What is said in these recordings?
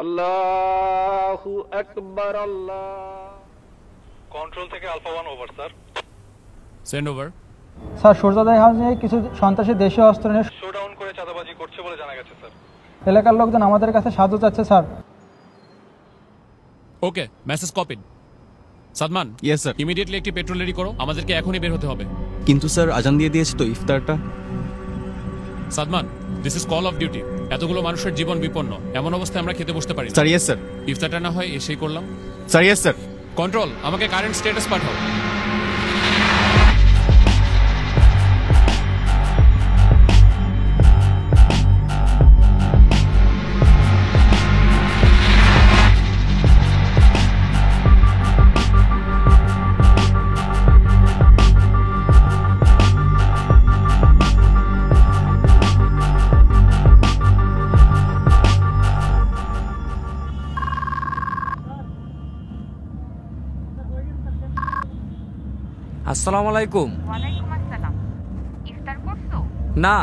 আল্লাহু আকবার। আল্লাহ। কন্ট্রোল থেকে alpha 1 over sir. Send over. Sir সূর্যোদয় হাউসে কিছু সন্ত্রাসী দেশীয় অস্ত্র নিয়ে শোডাউন করে চাঁদাবাজি করছে বলে জানা গেছে স্যার। এলাকার লোকজন আমাদের কাছে সাহায্য চাচ্ছে sir. Okay, message copied. Sadman. Yes sir. Immediately একটি পেট্রোল রেডি করো, আমাদেরকে এখনই বের হতে হবে। কিন্তু স্যার আজান দিয়ে দিয়েছে তো ইফতারটা। Sadman, this is call of duty. এতগুলো মানুষের জীবন বিপন্ন, এমন অবস্থায় আমরা খেতে বসতে পারি না। Sir yes sir. ইফতারটা না হয় এসেই করলাম। Sir yes sir. কন্ট্রোল, আমাকে কারেন্ট স্ট্যাটাস পাঠাও। আসসালামু আলাইকুম। ওয়ালাইকুম আসসালাম। ইফতার করছো? না,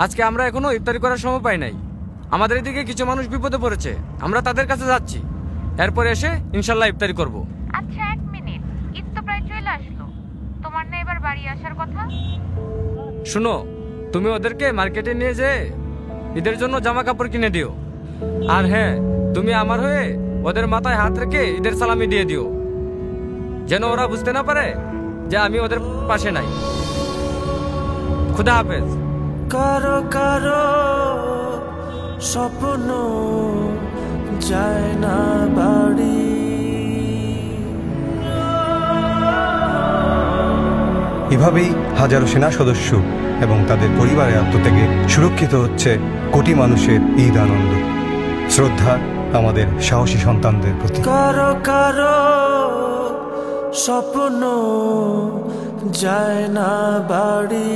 আজকে আমরা এখনো ইফতারি করার সময় পাই নাই। আমাদের এদিকে কিছু মানুষ বিপদে পড়েছে, আমরা তাদের কাছে যাচ্ছি। এরপর এসে ইনশাল্লাহ ইফতারি করব। আচ্ছা, 1 মিনিট, ঈদ তো প্রায় চলে আসলো, তোমার না এবার বাড়ি আসার কথা? শুনো, তুমি ওদেরকে মার্কেটে নিয়ে যেয়ে ঈদের জন্য জামা কাপড় কিনে দিও। আর হ্যাঁ, তুমি আমার হয়ে ওদের মাথায় হাত রেখে ঈদের সালামি দিয়ে দিও, যেন ওরা বুঝতে না পারে যে আমি ওদের পাশে নাই। খুদা হাফেজ। কারো কারো স্বপ্ন যায় না বাড়ি, এভাবেই হাজারো সেনা সদস্য এবং তাদের পরিবারের আত্মত্যাগে সুরক্ষিত হচ্ছে কোটি মানুষের ঈদ আনন্দ। শ্রদ্ধা আমাদের সাহসী সন্তানদের প্রতি। কারো কারো স্বপ্ন যায় না বাড়ি।